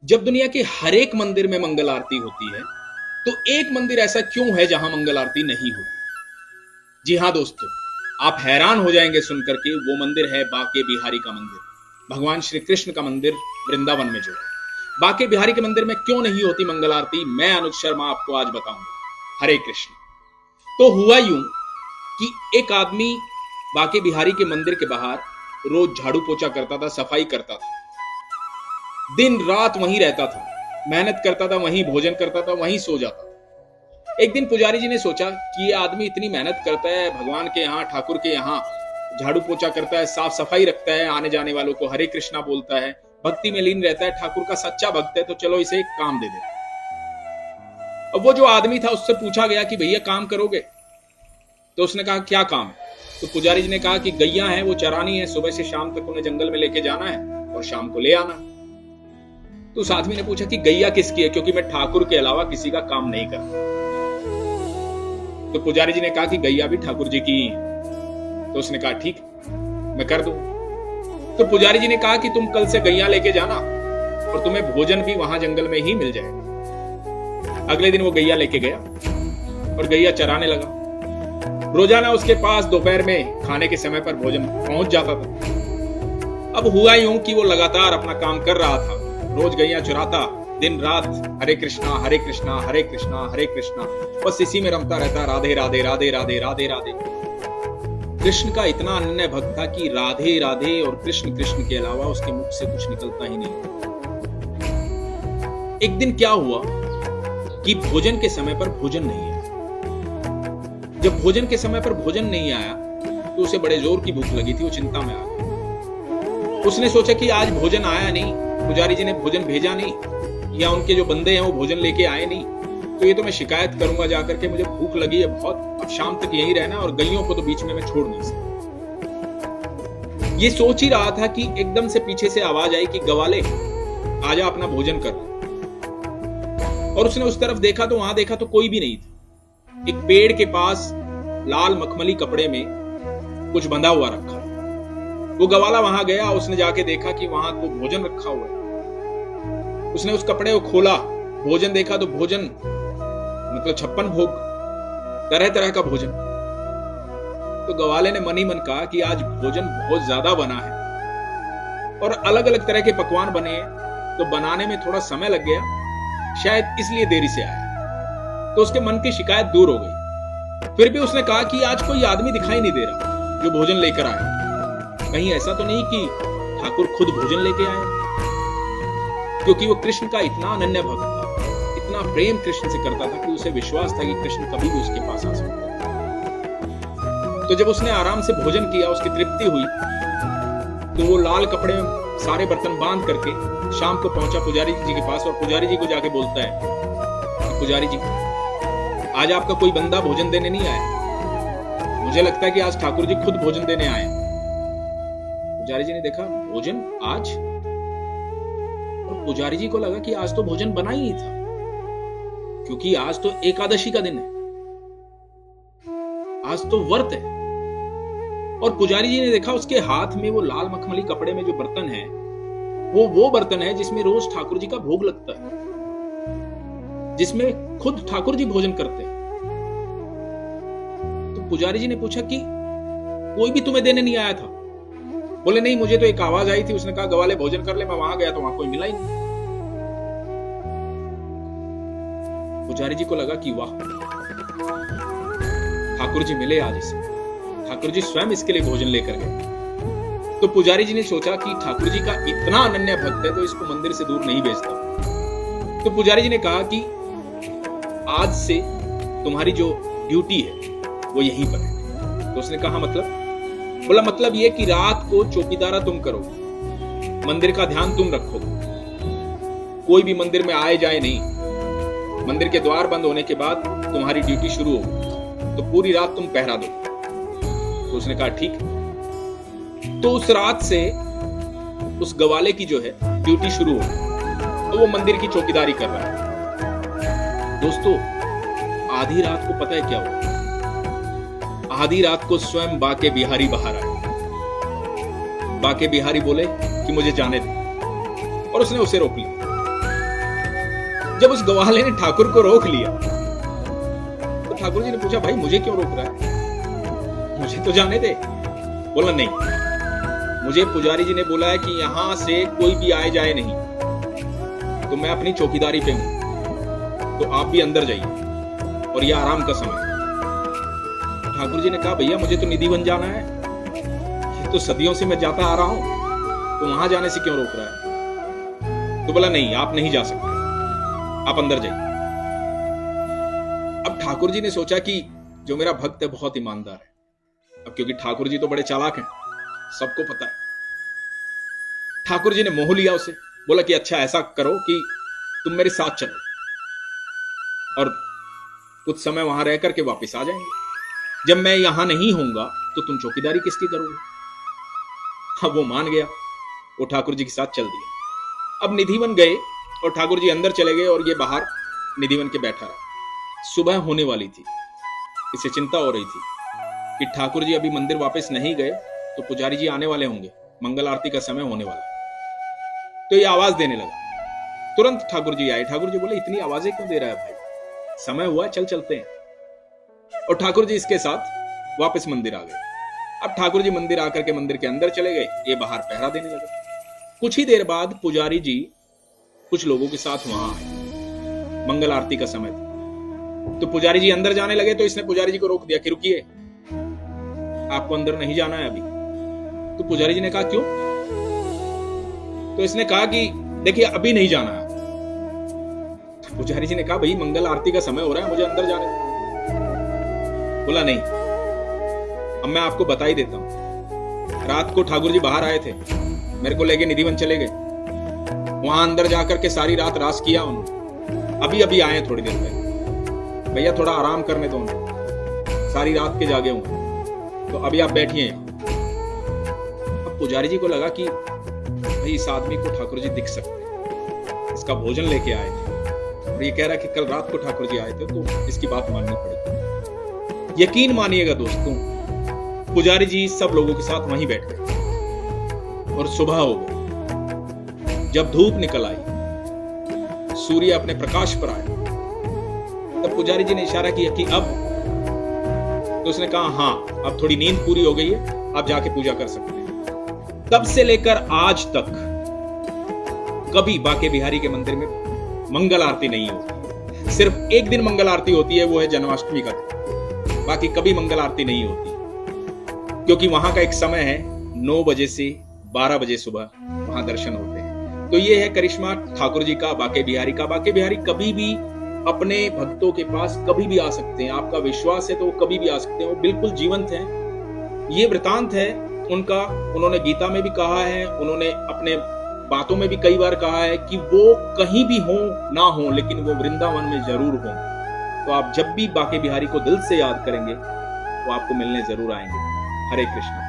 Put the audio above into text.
जब दुनिया के हर एक मंदिर में मंगल आरती होती है, तो एक मंदिर ऐसा क्यों है जहां मंगल आरती नहीं होती? जी हाँ दोस्तों, आप हैरान हो जाएंगे सुनकर के। वो मंदिर है बाके बिहारी का मंदिर, भगवान श्री कृष्ण का मंदिर वृंदावन में जो है। बाके बिहारी के मंदिर में क्यों नहीं होती मंगल आरती, मैं अनुज शर्मा आपको आज बताऊंगा। हरे कृष्ण। तो हुआ यूं कि एक आदमी बाके बिहारी के मंदिर के बाहर रोज झाड़ू पोछा करता था, सफाई करता था, दिन रात वहीं रहता था, मेहनत करता था, वहीं भोजन करता था, वहीं सो जाता था। एक दिन पुजारी जी ने सोचा कि ये आदमी इतनी मेहनत करता है, भगवान के यहाँ, ठाकुर के यहाँ झाड़ू पोछा करता है, साफ सफाई रखता है, आने जाने वालों को हरे कृष्णा बोलता है, भक्ति में लीन रहता है, ठाकुर का सच्चा भक्त है, तो चलो इसे एक काम दे दे। अब वो जो आदमी था उससे पूछा गया कि भैया काम करोगे? तो उसने कहा क्या काम है? तो पुजारी जी ने कहा कि गैया है, वो चरानी है, सुबह से शाम तक उन्हें जंगल में लेके जाना है और शाम को ले आना। तो उस आदमी ने पूछा कि गैया किसकी है, क्योंकि मैं ठाकुर के अलावा किसी का काम नहीं करता। तो पुजारी जी ने कहा कि गैया भी ठाकुर जी की ही है। तो उसने कहा ठीक, मैं कर दूं। तो पुजारी जी ने कहा कि तुम कल से गैया लेके जाना और तुम्हें भोजन भी वहां जंगल में ही मिल जाएगा। अगले दिन वो गैया लेके गया और गैया चराने लगा। रोजाना उसके पास दोपहर में खाने के समय पर भोजन पहुंच जाता था। अब हुआ यूं कि वो लगातार अपना काम कर रहा था, रोज गैया चुराता, दिन रात हरे कृष्णा हरे कृष्णा हरे कृष्णा हरे कृष्णा, बस इसी में रमता रहता, राधे राधे राधे राधे राधे राधे। कृष्ण का इतना अनन्य भक्त था कि राधे राधे और कृष्ण कृष्ण के अलावा उसके मुख से कुछ निकलता ही नहीं। एक दिन क्या हुआ कि भोजन के समय पर भोजन नहीं आया। जब भोजन के समय पर भोजन नहीं आया तो उसे बड़े जोर की भूख लगी थी, वो चिंता में आ गया। उसने सोचा कि आज भोजन आया नहीं, पुजारी जी ने भोजन भेजा नहीं, या उनके जो बंदे हैं वो भोजन लेके आए नहीं, तो ये तो मैं शिकायत करूंगा जाकर के, मुझे भूख लगी है बहुत, अब शाम तक यहीं रहना और गैयों को तो बीच में मैं छोड़ नहीं सकता। ये सोच ही रहा था कि एकदम से पीछे से आवाज आई कि गवाले आजा अपना भोजन कर। और उसने उस तरफ देखा तो वहां देखा तो कोई भी नहीं था। एक पेड़ के पास लाल मखमली कपड़े में कुछ बंधा हुआ रखा। वो गवाला वहां गया, उसने जाके देखा कि वहां तो भोजन रखा हुआ है। उसने उस कपड़े को खोला, भोजन देखा तो भोजन मतलब 56 भोग, तरह तरह का भोजन। तो गवाले ने मन ही मन कहा कि आज भोजन बहुत ज्यादा बना है और अलग अलग तरह के पकवान बने हैं, तो बनाने में थोड़ा समय लग गया, शायद इसलिए देरी से आया। तो उसके मन की शिकायत दूर हो गई। फिर भी उसने कहा कि आज कोई आदमी दिखाई नहीं दे रहा जो भोजन लेकर आया, कहीं ऐसा तो नहीं कि ठाकुर खुद भोजन लेके आए? क्योंकि वो कृष्ण का इतना अनन्य भक्त था, इतना प्रेम कृष्ण से करता था कि उसे विश्वास था कि कृष्ण कभी भी उसके पास आ सकता है। तो जब उसने आराम से भोजन किया, उसकी तृप्ति हुई, तो वो लाल कपड़े में सारे बर्तन बांध करके शाम को पहुंचा पुजारी जी के पास और पुजारी जी को जाके बोलता है कि पुजारी जी, आज आपका कोई बंदा भोजन देने नहीं आया, मुझे लगता है कि आज ठाकुर जी खुद भोजन देने आए। पुजारी जी ने देखा भोजन आज, और पुजारी जी को लगा कि आज तो भोजन बना ही नहीं था, क्योंकि आज तो एकादशी का दिन है, आज तो व्रत है। और पुजारी जी ने देखा उसके हाथ में वो लाल मखमली कपड़े में जो बर्तन है, वो बर्तन है जिसमें रोज ठाकुर जी का भोग लगता है, जिसमें खुद ठाकुर जी भोजन करते हैं। तो पुजारी जी ने पूछा कि कोई भी तुम्हें देने नहीं आया था? बोले नहीं, मुझे तो एक आवाज आई थी, उसने कहा गवाले भोजन कर ले, मैं वहां गया तो वहां कोई मिला ही नहीं। पुजारी जी को लगा कि वाह, ठाकुर जी मिले आज इसे, ठाकुर जी स्वयं इसके लिए भोजन लेकर गए। तो पुजारी जी ने सोचा कि ठाकुर जी का इतना अनन्य भक्त है तो इसको मंदिर से दूर नहीं भेजता। तो पुजारी जी ने कहा कि आज से तुम्हारी जो ड्यूटी है वो यहीं पर है। तो उसने कहा मतलब? बोला मतलब ये कि रात को चौकीदारा तुम करो, मंदिर का ध्यान तुम रखो, कोई भी मंदिर में आए जाए नहीं, मंदिर के द्वार बंद होने के बाद तुम्हारी ड्यूटी शुरू हो, तो पूरी रात तुम पहरा दो। तो उसने कहा ठीक। तो उस रात से उस गवाले की जो है ड्यूटी शुरू हो, तो वो मंदिर की चौकीदारी कर रहा है। दोस्तों, आधी रात को पता है क्या हुआ? आधी रात को स्वयं बाके बिहारी बाहर आए। बाके बिहारी बोले कि मुझे जाने दे, और उसने उसे रोक लिया। जब उस ग्वाले ने ठाकुर को रोक लिया तो ठाकुर जी ने पूछा, भाई मुझे क्यों रोक रहा है, मुझे तो जाने दे। बोला नहीं, मुझे पुजारी जी ने बोला है कि यहां से कोई भी आए जाए नहीं, तो मैं अपनी चौकीदारी पे हूं, तो आप भी अंदर जाइए और ये आराम का समय। ठाकुर जी ने कहा, भैया मुझे तो निधिवन जाना है, ये तो सदियों से मैं जाता आ रहा हूं, तो वहां जाने से क्यों रोक रहा है। तो बोला नहीं, आप नहीं जा सकते, आप अंदर जाइए। अब ठाकुर जी ने सोचा कि जो मेरा भक्त है बहुत ईमानदार है, अब क्योंकि ठाकुर जी तो बड़े चालाक हैं, सबको पता है। ठाकुर जी ने मोह लिया उसे, बोला कि अच्छा ऐसा करो कि तुम मेरे साथ चलो और कुछ समय वहां रह करके वापस आ जाएंगे, जब मैं यहां नहीं होऊंगा तो तुम चौकीदारी किसकी करोगे। अब वो मान गया, वो ठाकुर जी के साथ चल दिया। अब निधिवन गए और ठाकुर जी अंदर चले गए और ये बाहर निधिवन के बैठा रहा। सुबह होने वाली थी, इसे चिंता हो रही थी कि ठाकुर जी अभी मंदिर वापस नहीं गए तो पुजारी जी आने वाले होंगे, मंगल आरती का समय होने वाला। तो ये आवाज देने लगा, तुरंत ठाकुर जी आए। ठाकुर जी बोले, इतनी आवाजें क्यों दे रहा है भाई, समय हुआ, चल चलते हैं। और ठाकुर जी इसके साथ वापस मंदिर आ गए। अब ठाकुर जी मंदिर आकर के मंदिर के अंदर चले गए, ये बाहर पहरा देने लगे। कुछ ही देर बाद पुजारी जी कुछ लोगों के साथ वहां आए, मंगल आरती का समय था। तो पुजारी जी अंदर जाने लगे तो इसने पुजारी जी को रोक दिया कि रुकिए, आपको अंदर नहीं जाना है अभी। तो पुजारी जी ने कहा क्यों। तो इसने कहा कि देखिए अभी नहीं जाना है। तो पुजारी जी ने कहा, भाई मंगल आरती का समय हो रहा है, मुझे अंदर जाने दो। बोला नहीं, अब मैं आपको बता ही देता हूं। रात को ठाकुर जी बाहर आए थे, मेरे को लेके निधिवन चले गए, वहां अंदर जाकर के सारी रात रास किया उन्होंने, अभी अभी आए थोड़ी देर पहले। भैया थोड़ा आराम करने दो उन्हें, सारी रात के जागे हुए, तो अभी आप बैठिए। अब पुजारी जी को लगा कि भाई इस आदमी को ठाकुर जी दिख सकते हैं, इसका भोजन लेके आए थे और ये कह रहा है कि कल रात को ठाकुर जी आए थे, तो इसकी बात माननी पड़ेगी। यकीन मानिएगा दोस्तों, पुजारी जी सब लोगों के साथ वहीं बैठ गए और सुबह हो गई। जब धूप निकल आई, सूर्य अपने प्रकाश पर आया, तब पुजारी जी ने इशारा किया कि अब। तो उसने कहा हाँ, अब थोड़ी नींद पूरी हो गई है, आप जाके पूजा कर सकते हैं। तब से लेकर आज तक कभी बांके बिहारी के मंदिर में मंगल आरती नहीं होती। सिर्फ एक दिन मंगल आरती होती है, वो है जन्माष्टमी का दिन, बाकी कभी मंगल आरती नहीं होती, क्योंकि वहां का एक समय है 9 बजे से 12 बजे सुबह वहां दर्शन होते हैं। तो ये है करिश्मा ठाकुर जी का, बांके बिहारी का। बांके बिहारी कभी भी अपने भक्तों के पास कभी भी आ सकते हैं, आपका विश्वास है तो वो कभी भी आ सकते हैं, वो बिल्कुल जीवंत हैं। ये वृतांत है उनका, उन्होंने गीता में भी कहा है, उन्होंने अपने बातों में भी कई बार कहा है कि वो कहीं भी हो ना हो, लेकिन वो वृंदावन में जरूर हो। तो आप जब भी बांके बिहारी को दिल से याद करेंगे वो आपको मिलने जरूर आएंगे। हरे कृष्ण।